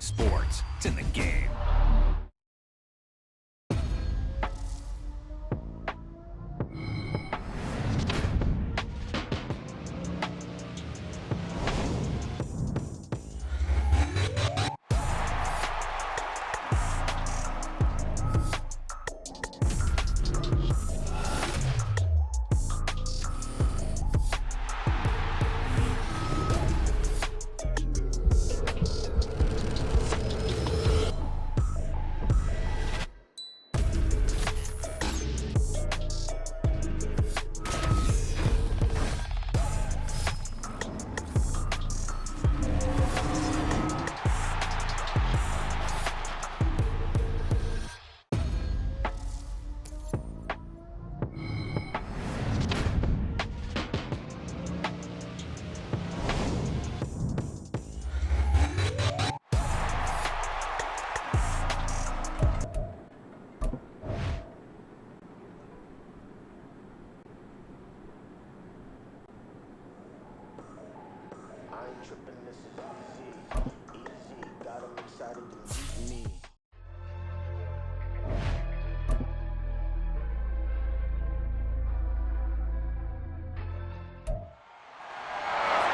sports. It's in the game.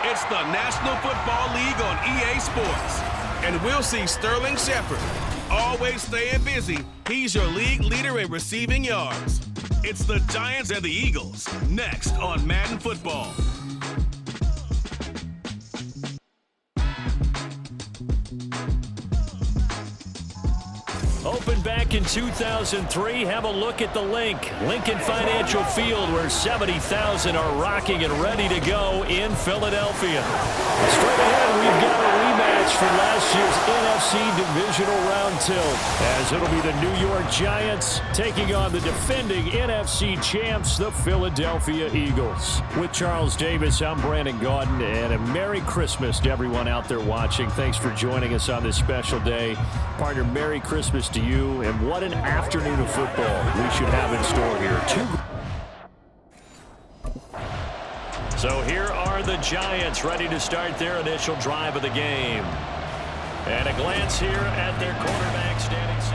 It's the National Football League on EA Sports. And we'll see Sterling Shepard. Always staying busy, he's your league leader in receiving yards. It's the Giants and the Eagles, next on Madden Football. Opened back in 2003, have a look at the link. Lincoln Financial Field, where 70,000 are rocking and ready to go in Philadelphia. Straight ahead, we've got a rematch from last year's NFC Divisional Round 2, as it'll be the New York Giants taking on the defending NFC champs, the Philadelphia Eagles. With Charles Davis, I'm Brandon Gaudin, and a Merry Christmas to everyone out there watching. Thanks for joining us on this special day. Partner, Merry Christmas to you, and what an afternoon of football we should have in store here. So here are the Giants ready to start their initial drive of the game. And a glance here at their quarterback standing six.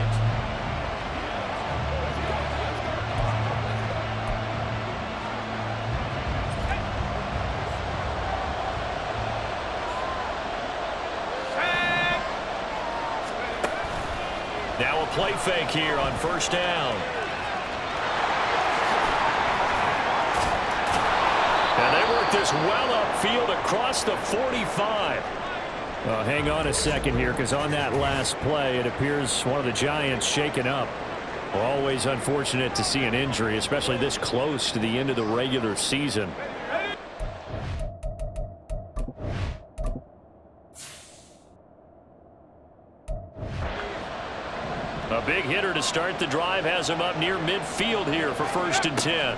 Now a play fake here on first down. And they work this well upfield across the 45. Hang on a second here, because on that last play, it appears one of the Giants shaken up. Always unfortunate to see an injury, especially this close to the end of the regular season. A big hitter to start the drive has him up near midfield here for 1st and 10.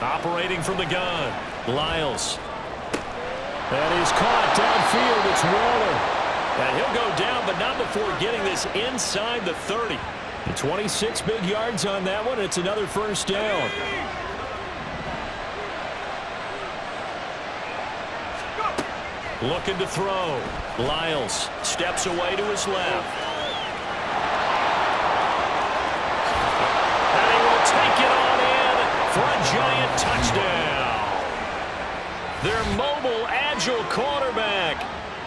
Operating from the gun, Lyles. And he's caught downfield. It's Waller. And he'll go down, but not before getting this inside the 30. And 26 big yards on that one. It's another first down. Looking to throw. Lyles steps away to his left. Take it on in for a Giant touchdown. Their mobile, agile quarterback,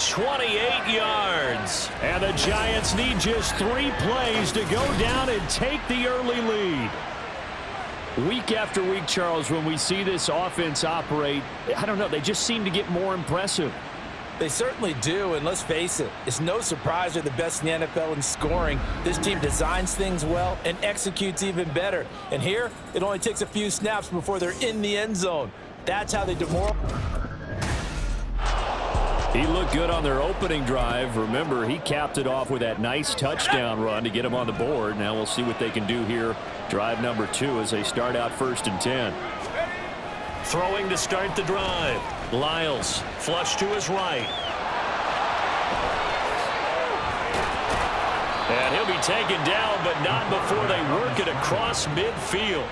28 yards. And the Giants need just 3 plays to go down and take the early lead. Week after week, Charles, when we see this offense operate, I don't know, they just seem to get more impressive. They certainly do, and let's face it, it's no surprise they're the best in the NFL in scoring. This team designs things well and executes even better. And here, it only takes a few snaps before they're in the end zone. That's how they demoralize. He looked good on their opening drive. Remember, he capped it off with that nice touchdown run to get him on the board. Now we'll see what they can do here. Drive number 2 as they start out 1st and 10. Throwing to start the drive. Lyles, flush to his right. And he'll be taken down, but not before they work it across midfield.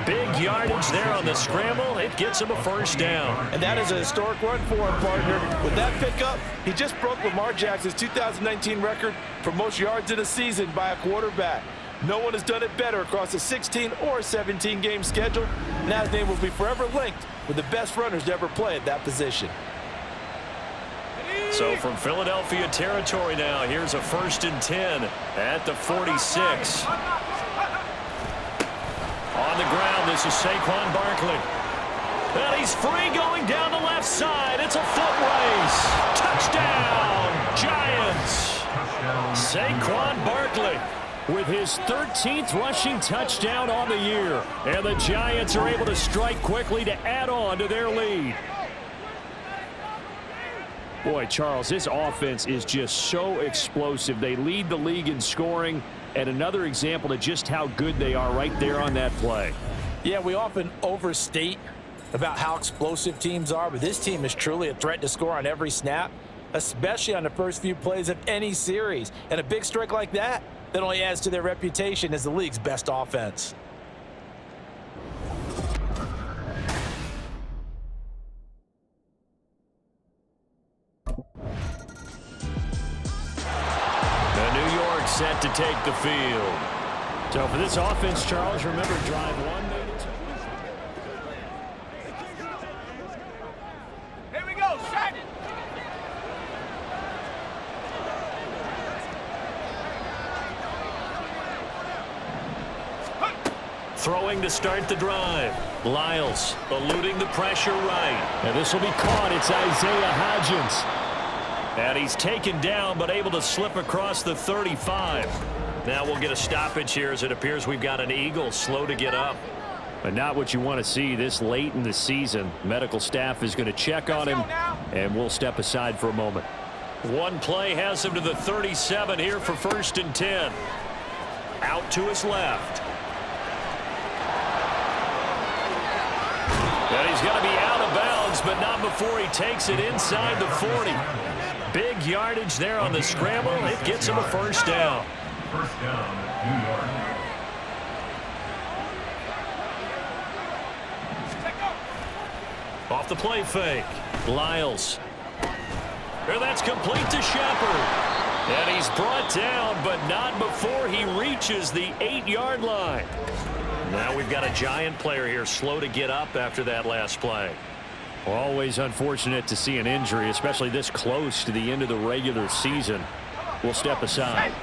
Big yardage there on the scramble. It gets him a first down. And that is a historic run for him, partner. With that pickup, he just broke Lamar Jackson's 2019 record for most yards in a season by a quarterback. No one has done it better across a 16 or 17-game schedule. Now his name will be forever linked with the best runners to ever play at that position. So from Philadelphia territory now, here's a 1st and 10 at the 46. On the ground, this is Saquon Barkley. And he's free going down the left side. It's a foot race. Touchdown, Giants. Saquon Barkley with his 13th rushing touchdown on the year. And the Giants are able to strike quickly to add on to their lead. Boy, Charles, this offense is just so explosive. They lead the league in scoring, and another example of just how good they are right there on that play. Yeah, we often overstate about how explosive teams are, but this team is truly a threat to score on every snap, especially on the first few plays of any series. And a big strike like that only adds to their reputation as the league's best offense. Set to take the field. So for this offense, Charles, remember drive one. Here we go, set it. Throwing to start the drive. Lyles eluding the pressure right. And this will be caught. It's Isaiah Hodgins. And he's taken down, but able to slip across the 35. Now we'll get a stoppage here as it appears we've got an Eagle slow to get up. But not what you want to see this late in the season. Medical staff is going to check on him, and we'll step aside for a moment. One play has him to the 37 here for 1st and 10. Out to his left. And he's going to be out of bounds, but not before he takes it inside the 40. Big yardage there on the scramble. It gets him a first down. First down, New York. Off the play fake. Lyles. And that's complete to Shepard. And he's brought down, but not before he reaches the 8-yard line. Now we've got a Giant player here slow to get up after that last play. Always unfortunate to see an injury, especially this close to the end of the regular season. We'll step aside.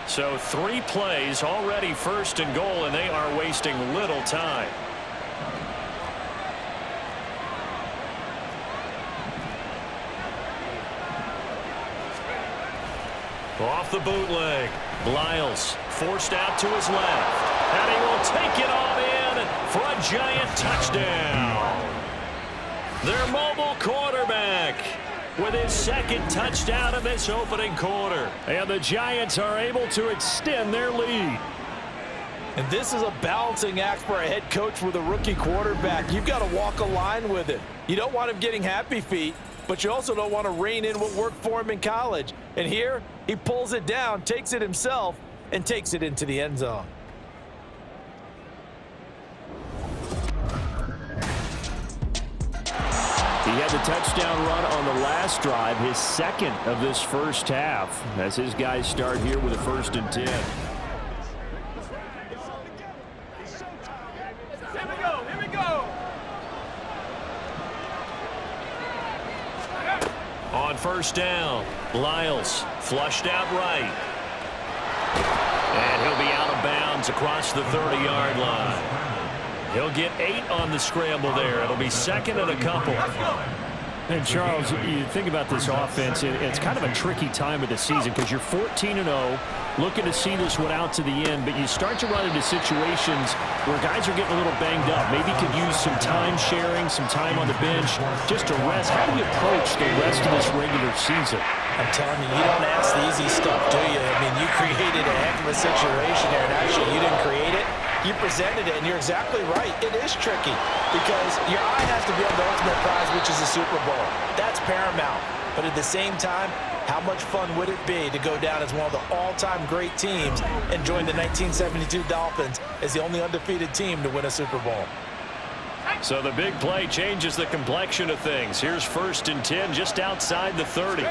So 3 plays already 1st and goal, and they are wasting little time. Off the bootleg. Lyles forced out to his left. And he will take it on in for a Giant touchdown. Their mobile quarterback with his 2nd touchdown of this opening quarter. And the Giants are able to extend their lead. And this is a balancing act for a head coach with a rookie quarterback. You've got to walk a line with it. You don't want him getting happy feet, but you also don't want to rein in what worked for him in college. And here, he pulls it down, takes it himself, and takes it into the end zone. He had the touchdown run on the last drive, his 2nd of this first half, as his guys start here with a 1st and 10. Here we go. On 1st down, Lyles flushed out right. And he'll be out of bounds across the 30-yard line. He'll get 8 on the scramble there. It'll be 2nd and a couple. And, Charles, you think about this offense, it's kind of a tricky time of the season because you're 14-0, looking to see this one out to the end, but you start to run into situations where guys are getting a little banged up. Maybe could use some time sharing, some time on the bench just to rest. How do you approach the rest of this regular season? I'm telling you, you don't ask the easy stuff, do you? I mean, you created a heck of a situation there, and actually you didn't create it. You presented it, and you're exactly right. It is tricky because your eye has to be on the ultimate prize, which is the Super Bowl. That's paramount. But at the same time, how much fun would it be to go down as one of the all-time great teams and join the 1972 Dolphins as the only undefeated team to win a Super Bowl? So the big play changes the complexion of things. Here's 1st and 10 just outside the 30.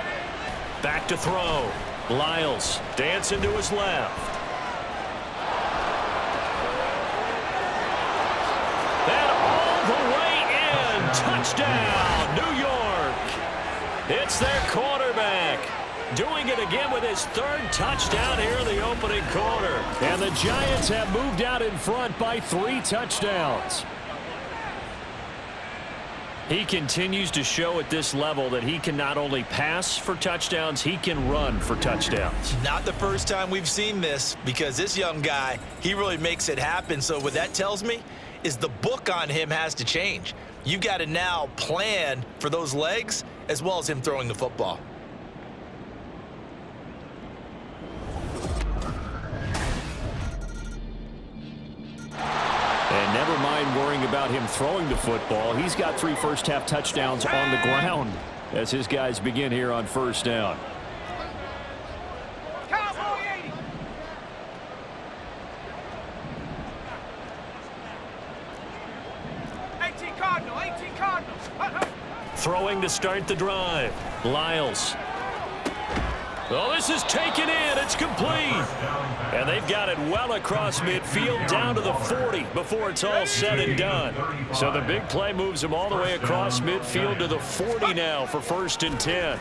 Back to throw. Lyles dancing to his left. And all the way in. Touchdown, New York. It's their quarterback. Doing it again with his 3rd touchdown here in the opening quarter. And the Giants have moved out in front by 3 touchdowns. He continues to show at this level that he can not only pass for touchdowns, he can run for touchdowns. Not the first time we've seen this, because this young guy, he really makes it happen. So what that tells me is the book on him has to change. You've got to now plan for those legs as well as him throwing the football. And never mind worrying about him throwing the football. He's got 3 first-half touchdowns on the ground as his guys begin here on 1st down. Cowboy 80. Cardinal, 18 Cardinals. Throwing to start the drive. Lyles. Oh, this is taken in. It's complete. And they've got it well across midfield down to the 40 before it's all said and done. So the big play moves him all the way across midfield to the 40 now for 1st and 10.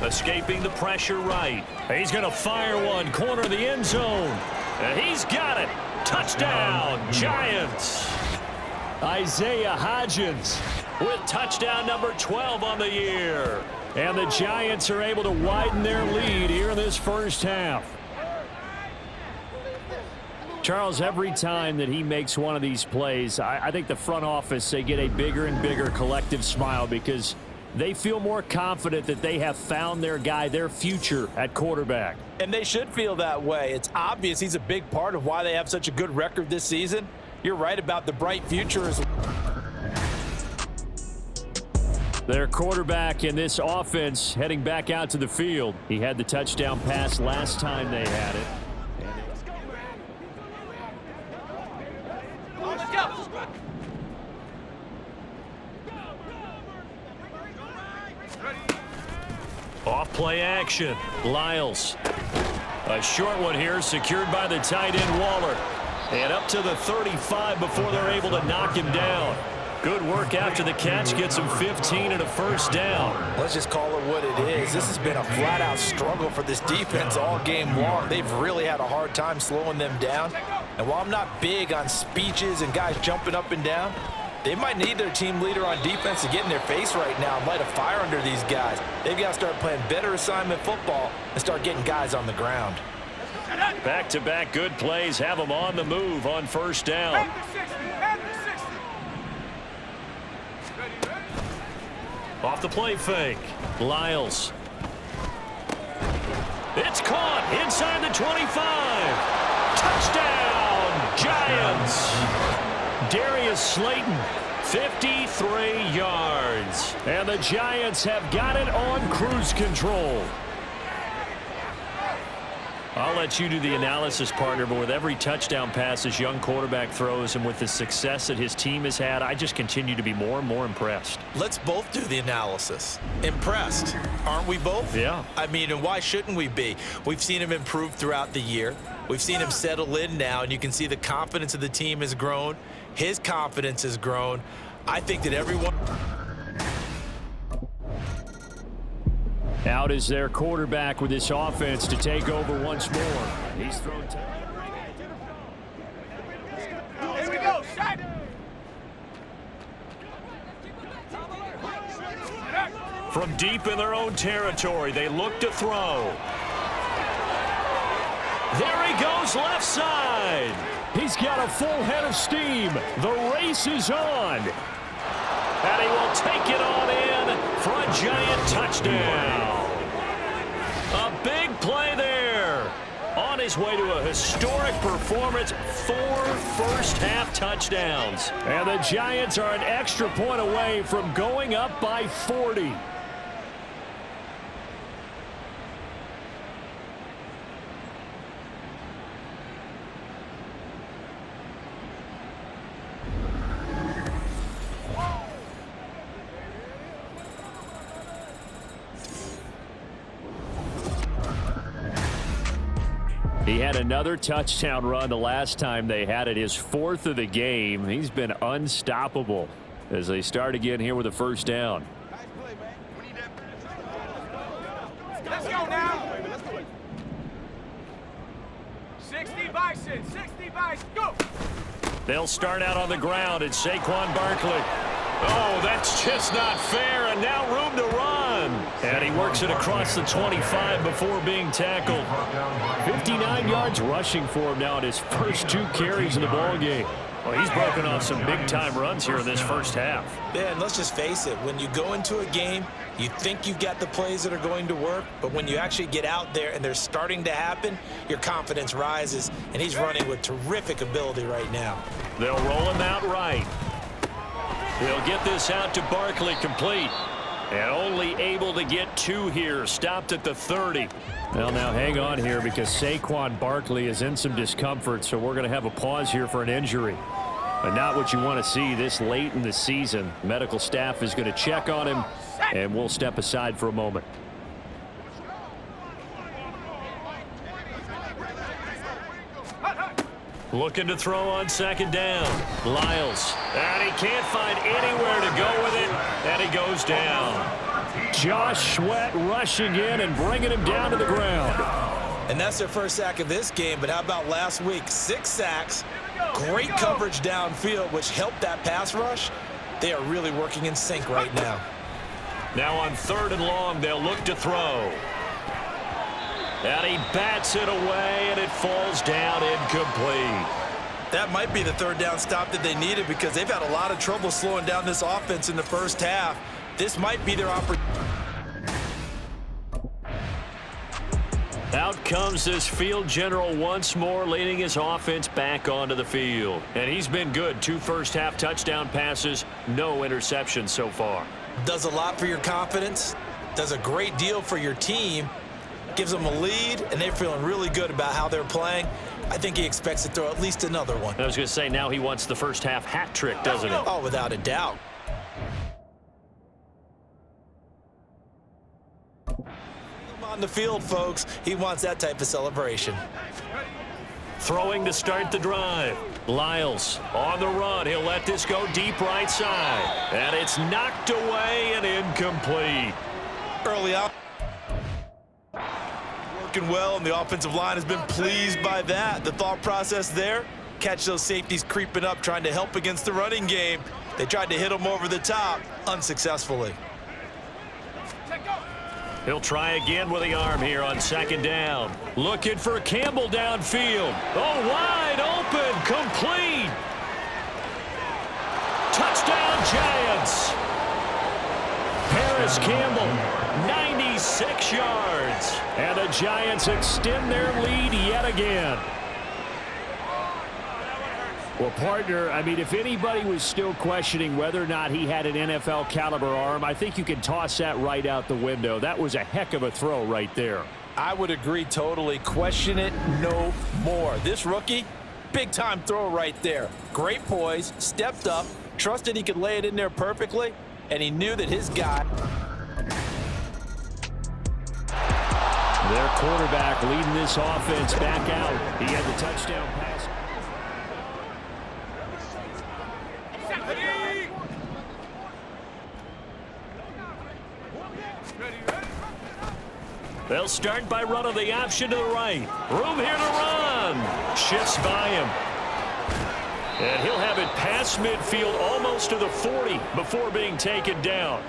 Escaping the pressure right. He's going to fire one. Corner of the end zone. And he's got it. Touchdown, Giants. Isaiah Hodgins with touchdown number 12 on the year. And the Giants are able to widen their lead here in this 1st half. Charles, every time that he makes one of these plays, I think the front office, they get a bigger and bigger collective smile because they feel more confident that they have found their guy, their future at quarterback. And they should feel that way. It's obvious he's a big part of why they have such a good record this season. You're right about the bright future as well. Their quarterback in this offense heading back out to the field. He had the touchdown pass last time they had it. Let's go. Off play action. Lyles. A short one here secured by the tight end Waller. And up to the 35 before they're able to knock him down. Good work after the catch. Gets him 15 and a 1st down. Let's just call it what it is. This has been a flat-out struggle for this defense all game long. They've really had a hard time slowing them down. And while I'm not big on speeches and guys jumping up and down, they might need their team leader on defense to get in their face right now and light a fire under these guys. They've got to start playing better assignment football and start getting guys on the ground. Back-to-back good plays have them on the move on 1st down. Off the play fake. Lyles. It's caught inside the 25. Touchdown, Giants. Darius Slayton, 53 yards. And the Giants have got it on cruise control. I'll let you do the analysis, partner, but with every touchdown pass this young quarterback throws and with the success that his team has had, I just continue to be more and more impressed. Let's both do the analysis. Impressed, aren't we both? Yeah. I mean, and why shouldn't we be? We've seen him improve throughout the year. We've seen him settle in now, and you can see the confidence of the team has grown. His confidence has grown. I think that everyone... Out is their quarterback with this offense to take over once more. He's thrown. Here we go, shot. From deep in their own territory, they look to throw. There he goes left side. He's got a full head of steam. The race is on. And he will take it on in for a Giant touchdown. A big play there. On his way to a historic performance, 4 first-half touchdowns. And the Giants are an extra point away from going up by 40. He had another touchdown run the last time they had it, his 4th of the game. He's been unstoppable as they start again here with a first down. Let's go now. 60 Bison, 60 Bison, go. They'll start out on the ground. It's Saquon Barkley. Oh, that's just not fair, and now room to run. And he works it across the 25 before being tackled. 59 yards rushing for him now in his first 2 carries in the ballgame. Well, he's broken off some big-time runs here in this first half. Yeah, and let's just face it. When you go into a game, you think you've got the plays that are going to work, but when you actually get out there and they're starting to happen, your confidence rises, and he's running with terrific ability right now. They'll roll him out right. He'll get this out to Barkley, complete. And only able to get 2 here, stopped at the 30. Well, now hang on here because Saquon Barkley is in some discomfort, so we're going to have a pause here for an injury. But not what you want to see this late in the season. Medical staff is going to check on him, and we'll step aside for a moment. Looking to throw on second down. Lyles. And he can't find anywhere to go with it. And he goes down. Josh Sweat rushing in and bringing him down to the ground. And that's their first sack of this game, but how about last week? 6 sacks, great coverage downfield, which helped that pass rush. They are really working in sync right now. Now on 3rd and long, they'll look to throw. And he bats it away, and it falls down incomplete. That might be the 3rd down stop that they needed because they've had a lot of trouble slowing down this offense in the first half. This might be their opportunity. Out comes this field general once more, leading his offense back onto the field. And he's been good. 2 first-half touchdown passes, no interceptions so far. Does a lot for your confidence, does a great deal for your team, gives them a lead, and they're feeling really good about how they're playing. I think he expects to throw at least another one. I was going to say, now he wants the first-half hat trick, doesn't he? Oh, without a doubt. On the field, folks, he wants that type of celebration. Throwing to start the drive. Lyles on the run. He'll let this go deep right side. And it's knocked away and incomplete. Early out. Working well, and the offensive line has been pleased by that. The thought process there, catch those safeties creeping up, trying to help against the running game. They tried to hit them over the top, unsuccessfully. He'll try again with the arm here on 2nd down. Looking for Campbell downfield. Oh, wide open, complete. Touchdown, Giants. Paris Campbell, 96 yards. And the Giants extend their lead yet again. Well, partner, I mean, if anybody was still questioning whether or not he had an NFL caliber arm, I think you can toss that right out the window. That was a heck of a throw right there. I would agree totally. Question it no more. This rookie, big-time throw right there. Great poise, stepped up, trusted he could lay it in there perfectly, and he knew that his guy. Their quarterback leading this offense back out. He had the touchdown pass. They'll start by running the option to the right. Room here to run. Shifts by him. And he'll have it past midfield almost to the 40 before being taken down.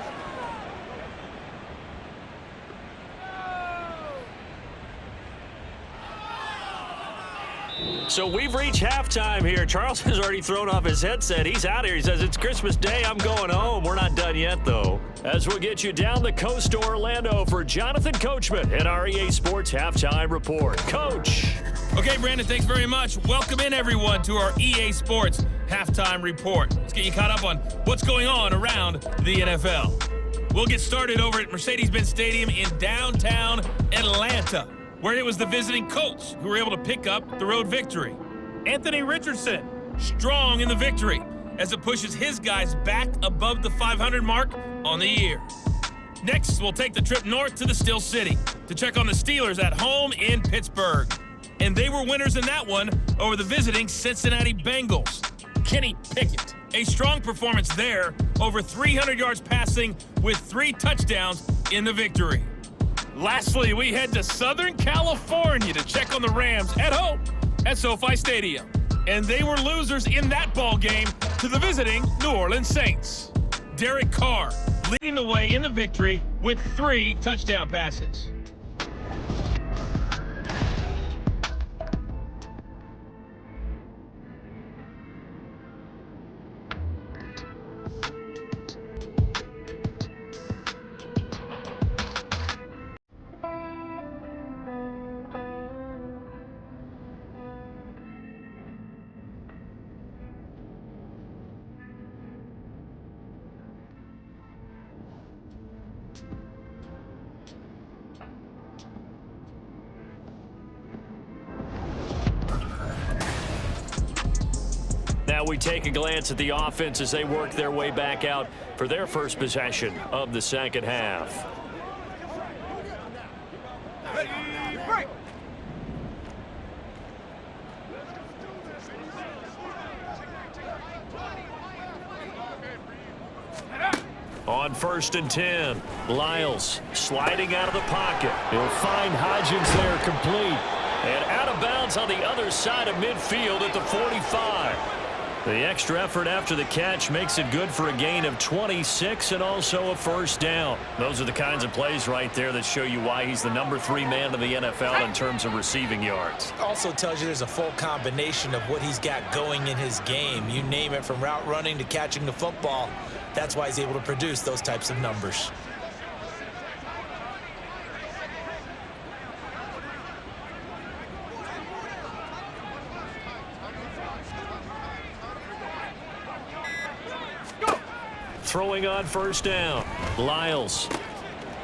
So we've reached halftime here. Charles has already thrown off his headset. He's out here. He says, it's Christmas Day. I'm going home. We're not done yet, though. As we'll get you down the coast to Orlando for Jonathan Coachman at our EA Sports Halftime Report. Coach. Okay, Brandon, thanks very much. Welcome in, everyone, to our EA Sports Halftime Report. Let's get you caught up on what's going on around the NFL. We'll get started over at Mercedes-Benz Stadium in downtown Atlanta, where it was the visiting Colts who were able to pick up the road victory. Anthony Richardson, strong in the victory as it pushes his guys back above the 500 mark on the year. Next, we'll take the trip north to the Steel City to check on the Steelers at home in Pittsburgh. and they were winners in that one over the visiting Cincinnati Bengals. Kenny Pickett, a strong performance there, over 300 yards passing with 3 touchdowns in the victory. Lastly, we head to Southern California to check on the Rams at home at SoFi Stadium. And they were losers in that ball game to the visiting New Orleans Saints. Derek Carr leading the way in the victory with 3 touchdown passes. Now we take a glance at the offense as they work their way back out for their first possession of the second half. Ready, break. On 1st and 10, Lyles sliding out of the pocket. He'll find Hodgins there complete. And out of bounds on the other side of midfield at the 45. The extra effort after the catch makes it good for a gain of 26 and also a first down. Those are the kinds of plays right there that show you why he's the number 3 man in the NFL in terms of receiving yards. Also tells you there's a full combination of what he's got going in his game. You name it, from route running to catching the football. That's why he's able to produce those types of numbers. Throwing on first down, Lyles.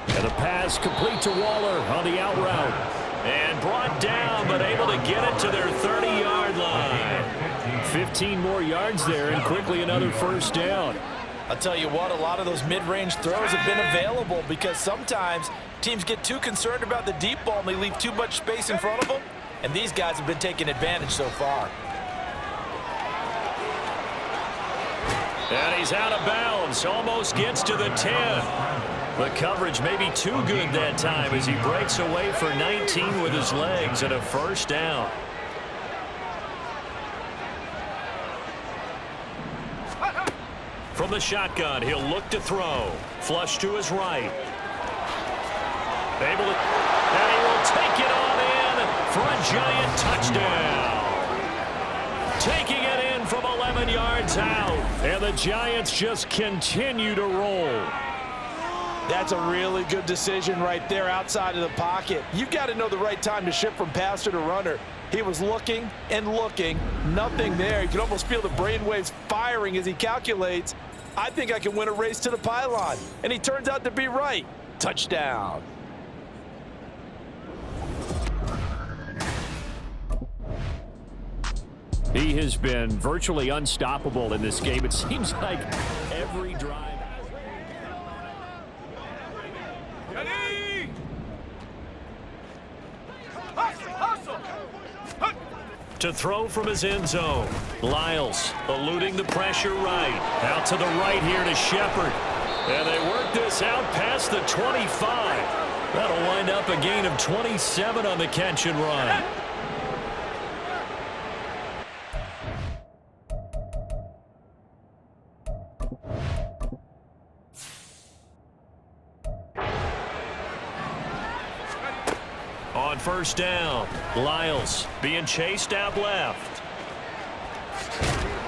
And the pass complete to Waller on the out route. And brought down, but able to get it to their 30-yard line. 15 more yards there, and quickly another first down. I'll tell you what, a lot of those mid-range throws have been available because sometimes teams get too concerned about the deep ball and they leave too much space in front of them. And these guys have been taking advantage so far. And he's out of bounds, almost gets to the 10. The coverage may be too good that time as he breaks away for 19 with his legs and a first down. From the shotgun, he'll look to throw. Flush to his right. Able to, and he will take it on in for a giant touchdown. Taking it in from 11 yards out. And the Giants just continue to roll. That's a really good decision right there outside of the pocket. You've got to know the right time to shift from passer to runner. He was looking and looking, nothing there. You can almost feel the brainwaves firing as he calculates, I think I can win a race to the pylon. And he turns out to be right. Touchdown. He has been virtually unstoppable in this game. It seems like every drive. Ready. Hustle, hustle. To throw from his end zone. Lyles eluding the pressure right. Out to the right here to Shepard. And they work this out past the 25. That'll wind up a gain of 27 on the catch and run. On first down, Lyles being chased out left.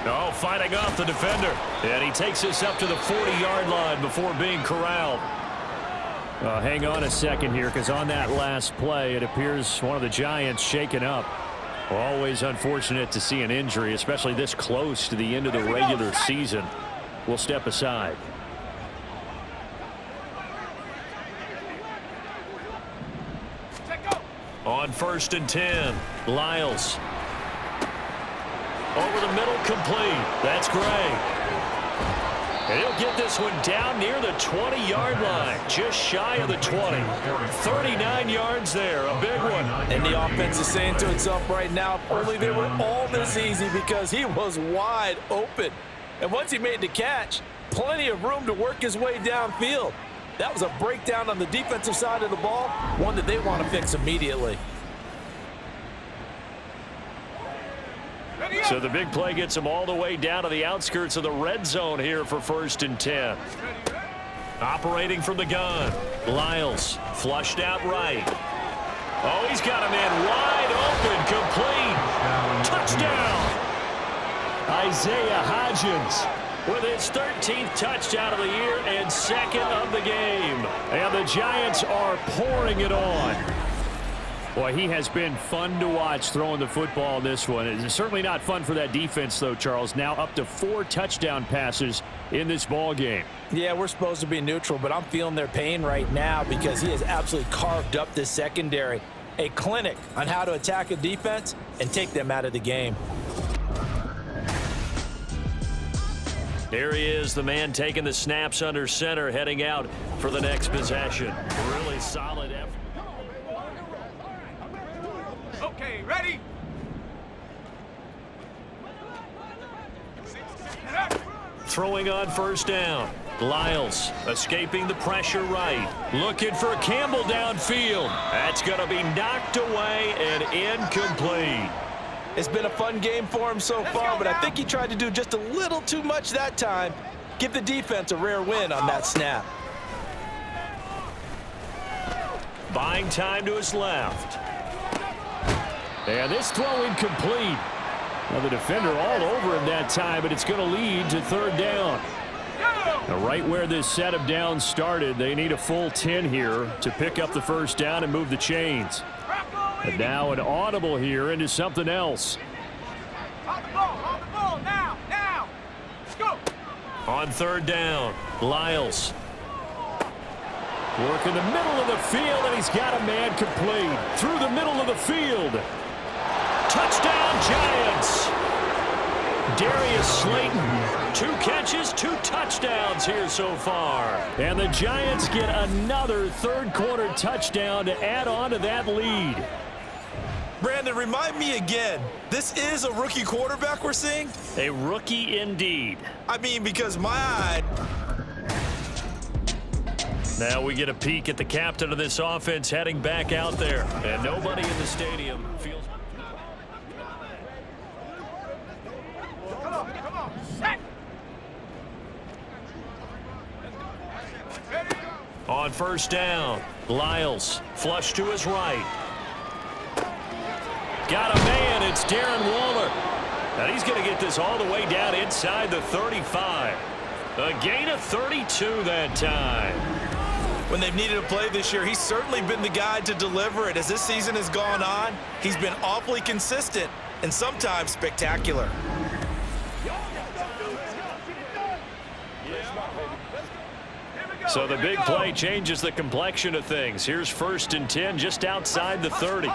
Oh, fighting off the defender. And he takes us up to the 40-yard line before being corralled. Hang on a second here, because on that last play, it appears one of the Giants shaken up. Always unfortunate to see an injury, especially this close to the end of the regular season. We'll step aside. On first and 10, Lyles. Over the middle, complete. That's Gray. And he'll get this one down near the 20-yard line, just shy of the 20. 39 yards there, a big one. And the offense is saying to itself right now, if only they were all this easy, because he was wide open. And once he made the catch, plenty of room to work his way downfield. That was a breakdown on the defensive side of the ball, one that they want to fix immediately. So the big play gets him all the way down to the outskirts of the red zone here for 1st and 10. Operating from the gun. Lyles flushed out right. Oh, he's got a man wide open, complete. Touchdown. Isaiah Hodgins with his 13th touchdown of the year and 2nd of the game. And the Giants are pouring it on. Boy, he has been fun to watch throwing the football in this one. It's certainly not fun for that defense, though, Charles. Now up to 4 touchdown passes in this ball game. Yeah, we're supposed to be neutral, but I'm feeling their pain right now because he has absolutely carved up this secondary. A clinic on how to attack a defense and take them out of the game. Here he is, the man taking the snaps under center, heading out for the next possession. Really solid effort. Okay, ready? Throwing on 1st down. Lyles escaping the pressure right. Looking for Campbell downfield. That's going to be knocked away and incomplete. It's been a fun game for him so far, but I think he tried to do just a little too much that time. Give the defense a rare win on that snap. Buying time to his left. And this throw incomplete. Now the defender all over him that time, but it's going to lead to 3rd down. Now right where this set of downs started, they need a full 10 here to pick up the 1st down and move the chains. And now an audible here into something else. On the ball, now, let's go. On 3rd down, Lyles. Work in the middle of the field, and he's got a man complete. Through the middle of the field. Touchdown, Giants. Darius Slayton, 2 catches, 2 touchdowns here so far. And the Giants get another 3rd quarter touchdown to add on to that lead. Brandon, remind me again, this is a rookie quarterback we're seeing? A rookie indeed. I mean, because my eye... Now we get a peek at the captain of this offense heading back out there. And nobody in the stadium feels... Come on, set. On 1st down, Lyles flush to his right. Got a man, it's Darren Waller. And he's going to get this all the way down inside the 35. A gain of 32 that time. When they've needed a play this year, he's certainly been the guy to deliver it. As this season has gone on, he's been awfully consistent and sometimes spectacular. So the big play changes the complexion of things. Here's 1st and 10 just outside the 30.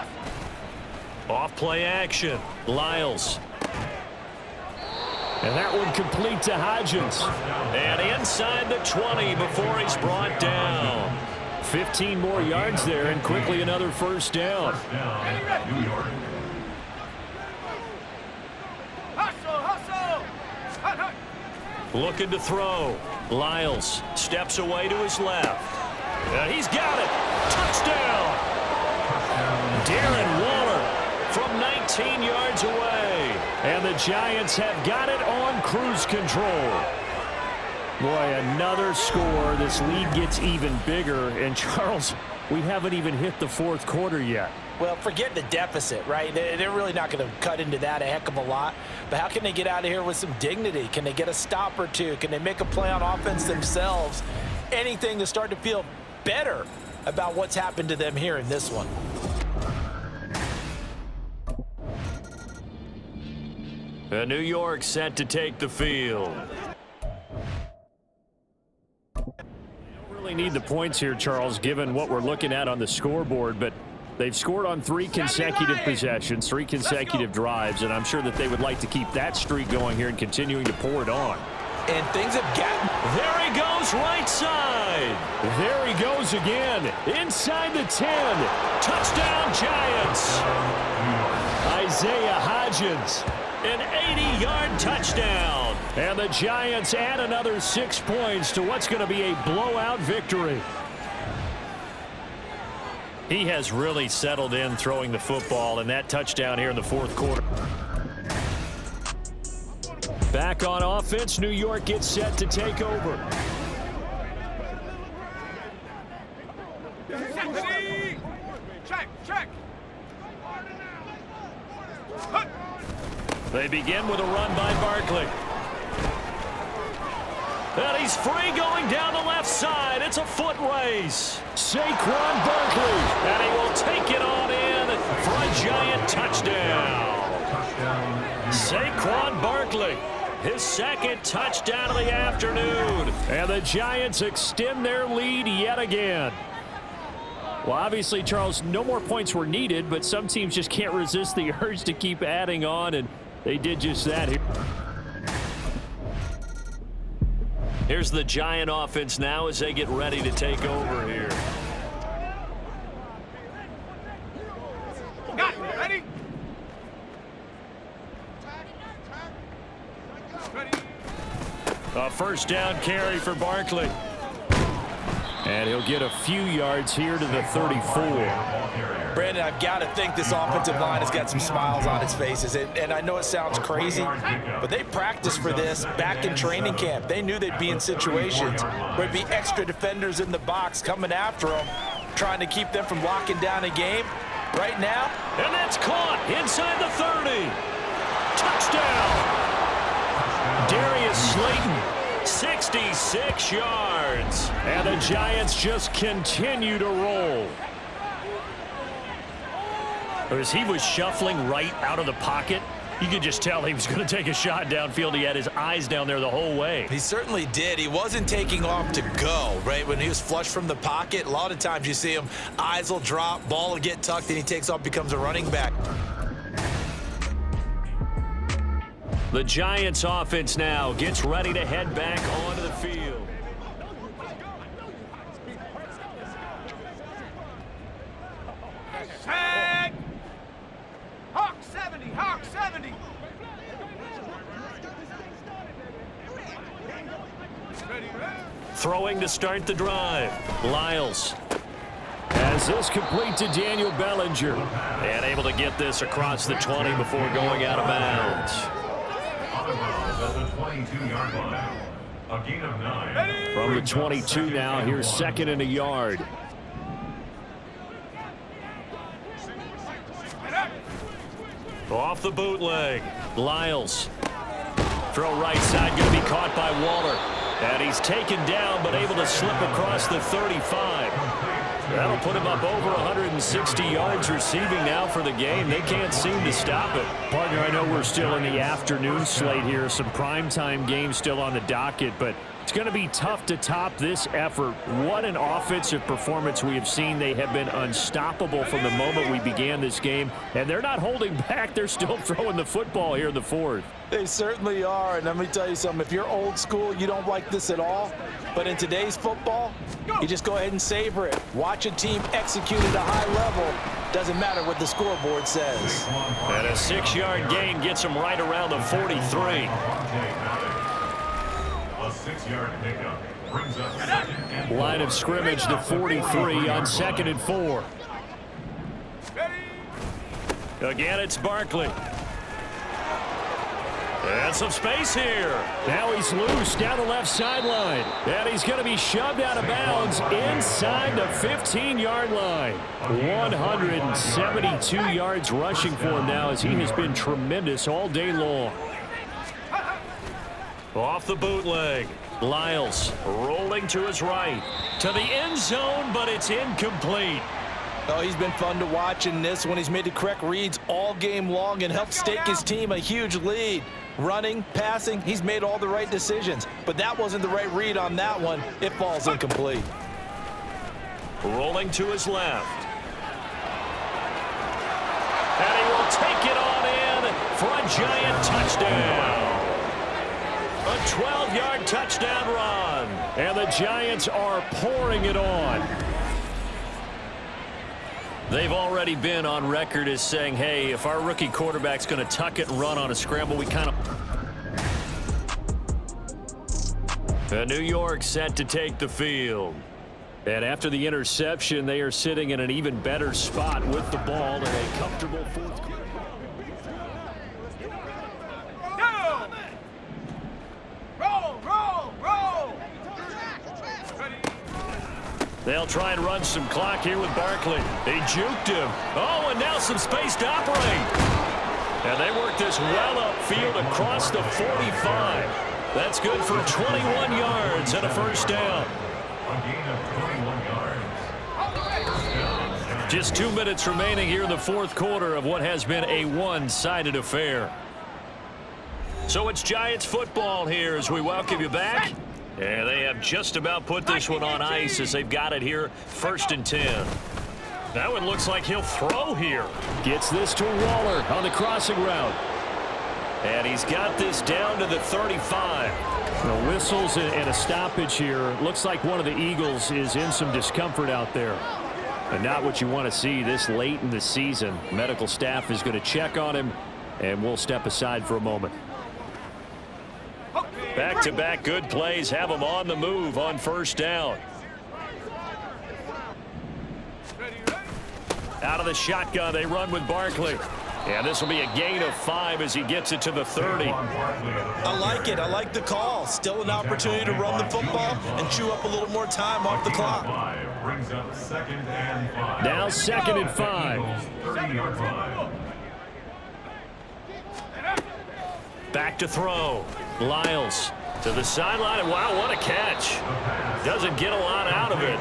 Off play action. Lyles. And that one complete to Hodgins. And inside the 20 before he's brought down. 15 more yards there and quickly another 1st down. New York. Hustle. Looking to throw. Lyles steps away to his left. And he's got it. Touchdown. Darren Waller from 19 yards away. And the Giants have got it on cruise control. Boy, another score. This lead gets even bigger. And Charles, we haven't even hit the 4th quarter yet. Well, forget the deficit, right? They're really not going to cut into that a heck of a lot. But how can they get out of here with some dignity? Can they get a stop or two? Can they make a play on offense themselves? Anything to start to feel better about what's happened to them here in this one. And New York set to take the field. Really need the points here, Charles, given what we're looking at on the scoreboard, but they've scored on 3 consecutive possessions, 3 consecutive drives, and I'm sure that they would like to keep that streak going here and continuing to pour it on. and things have gotten... There he goes right side. There he goes again. Inside the 10. Touchdown, Giants. Isaiah Hodgins. An 80-yard touchdown. And the Giants add another 6 points to what's going to be a blowout victory. He has really settled in throwing the football, and that touchdown here in the fourth quarter. Back on offense, New York gets set to take over. Check. They begin with a run by Barkley. And he's free going down the left side. It's a foot race. Saquon Barkley. And he will take it on in for a Giant touchdown. Saquon Barkley. His second touchdown of the afternoon. And the Giants extend their lead yet again. Well, obviously, Charles, no more points were needed, but some teams just can't resist the urge to keep adding on, and they did just that here. Here's the Giant offense now as they get ready to take over here. Got it. Ready? A first down carry for Barkley. And he'll get a few yards here to the 34. Brandon, I've got to think this offensive line has got some smiles on its faces. And I know it sounds crazy, but they practiced for this back in training camp. They knew they'd be in situations where there'd be extra defenders in the box coming after them, trying to keep them from locking down a game. Right now. And that's caught inside the 30. Touchdown. Darius Slayton. 66 yards. And the Giants just continue to roll. As he was shuffling right out of the pocket, you could just tell he was going to take a shot downfield. He had his eyes down there the whole way. He certainly did. He wasn't taking off to go, right? When he was flush from the pocket, a lot of times you see him, eyes will drop, ball will get tucked, and he takes off, becomes a running back. The Giants offense now gets ready to head back onto the field. Set. Hawk 70. Hawk 70. Ready. Throwing to start the drive. Lyles. As this complete to Daniel Bellinger. And able to get this across the 20 before going out of bounds. At the 22-yard line. A gain of 9. From the 22 now, here's second and a yard. Off the bootleg. Lyles. Throw right side, going to be caught by Waller. And he's taken down, but able to slip across the 35. That'll put him up over 160 yards receiving now for the game. They can't seem to stop it. Partner, I know we're still in the afternoon slate here. Some primetime games still on the docket, but it's going to be tough to top this effort. What an offensive performance we have seen. They have been unstoppable from the moment we began this game, and they're not holding back. They're still throwing the football here in the fourth. They certainly are, and let me tell you something. If you're old school, you don't like this at all. But in today's football, you just go ahead and savor it. Watch a team execute at a high level. Doesn't matter what the scoreboard says. And a 6-yard gain gets them right around the 43. A 6-yard pickup brings up second and Line of scrimmage to 43 on 2nd and 4. Again, it's Barkley. And some space here. Now he's loose down the left sideline. And he's going to be shoved out of bounds inside the 15-yard line. 172 yards rushing for him now as he has been tremendous all day long. Off the bootleg. Lyles rolling to his right. To the end zone, but it's incomplete. Oh, he's been fun to watch in this one. He's made the correct reads all game long and helped stake his team a huge lead. Running, passing, he's made all the right decisions. But that wasn't the right read on that one. It falls incomplete. Rolling to his left. And he will take it on in for a Giant touchdown. A 12-yard touchdown run. And the Giants are pouring it on. They've already been on record as saying, hey, if our rookie quarterback's going to tuck it and run on a scramble, we kind of... New York set to take the field. And after the interception, they are sitting in an even better spot with the ball in a comfortable fourth quarter. They'll try and run some clock here with Barkley. They juked him. Oh, and now some space to operate. And they work this well upfield across the 45. That's good for 21 yards and a first down. A gain of 21 yards. Just 2 minutes remaining here in the fourth quarter of what has been a one-sided affair. So it's Giants football here as we welcome you back. Yeah, they have just about put this one on ice as they've got it here, 1st and 10. That one looks like he'll throw here. Gets this to Waller on the crossing route. And he's got this down to the 35. The whistles and a stoppage here. Looks like one of the Eagles is in some discomfort out there. And not what you want to see this late in the season. Medical staff is going to check on him, and we'll step aside for a moment. Back-to-back good plays have them on the move on first down. Out of the shotgun, they run with Barkley. And this will be a gain of 5 as he gets it to the 30. I like it. I like the call. Still an opportunity to run the football and chew up a little more time off the clock. Brings up 2nd and 5. Now 2nd and 5. 30-yard line. Back to throw. Lyles to the sideline, and wow, what a catch. Doesn't get a lot out of it,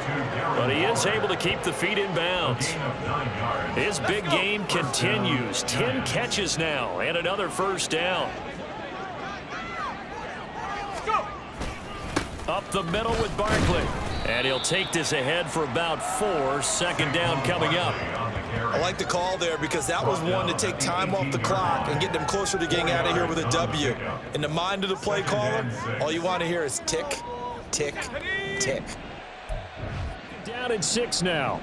but he is able to keep the feet in bounds. His big game continues. 10 catches now, and another first down. Up the middle with Barkley. And he'll take this ahead for about 4. 2nd down coming up. I like the call there because that was one to take time off the clock and get them closer to getting out of here with a W. In the mind of the play caller, all you want to hear is tick, tick, tick. Down at 6 now.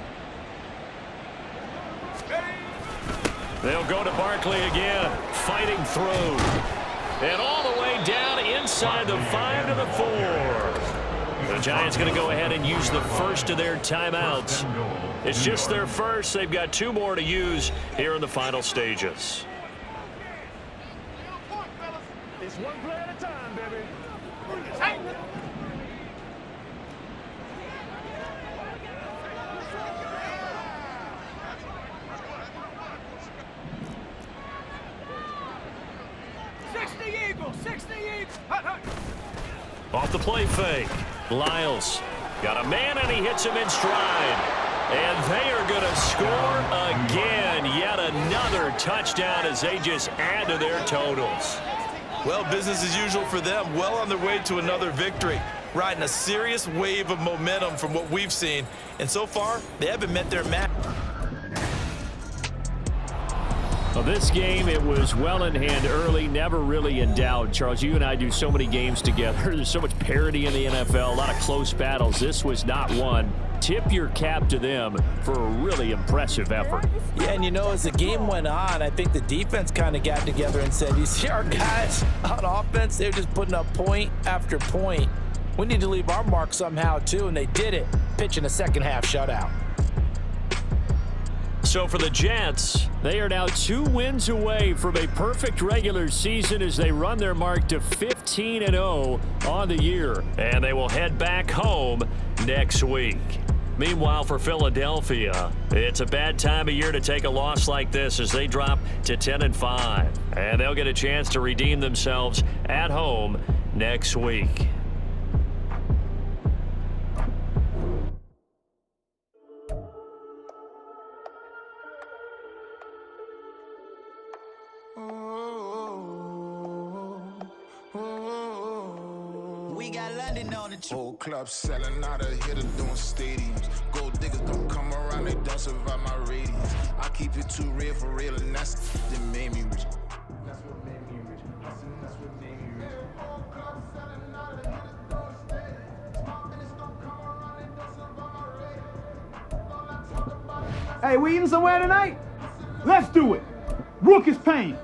They'll go to Barkley again. Fighting through. And all the way down inside the 5 to the 4. The Giants going to go ahead and use the first of their timeouts. It's just their first. They've got 2 more to use here in the final stages. It's one play at a time, baby. Eagles, 60 Eagles. Off the play fake. Lyles got a man, and he hits him in stride. And they are going to score again. Yet another touchdown as they just add to their totals. Well, business as usual for them. Well on their way to another victory. Riding a serious wave of momentum from what we've seen. And so far, they haven't met their match. Well, this game, it was well in hand early, never really in doubt. Charles, you and I do so many games together. There's so much parity in the NFL, a lot of close battles. This was not one. Tip your cap to them for a really impressive effort. Yeah, and you know, as the game went on, I think the defense kind of got together and said, you see our guys on offense, they're just putting up point after point. We need to leave our mark somehow, too, and they did it, pitching a second-half shutout. So for the Jets, they are now 2 wins away from a perfect regular season as they run their mark to 15-0 on the year. And they will head back home next week. Meanwhile, for Philadelphia, it's a bad time of year to take a loss like this as they drop to 10-5. And they'll get a chance to redeem themselves at home next week. Whole club selling out of hitters doing stadiums. Gold diggers don't come around, they don't survive my radius. I keep it too real for real, and that's that made me rich. That's what made me rich. That's what made me rich. Hey, we eating somewhere tonight? Let's do it. Rook is paying.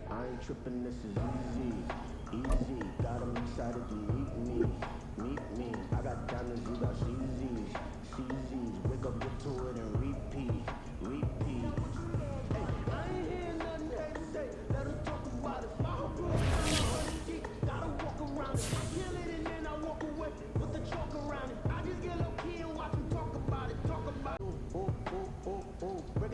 I ain't tripping, this is easy, easy. Got 'em excited to meet me. I got diamonds, you got cheesy.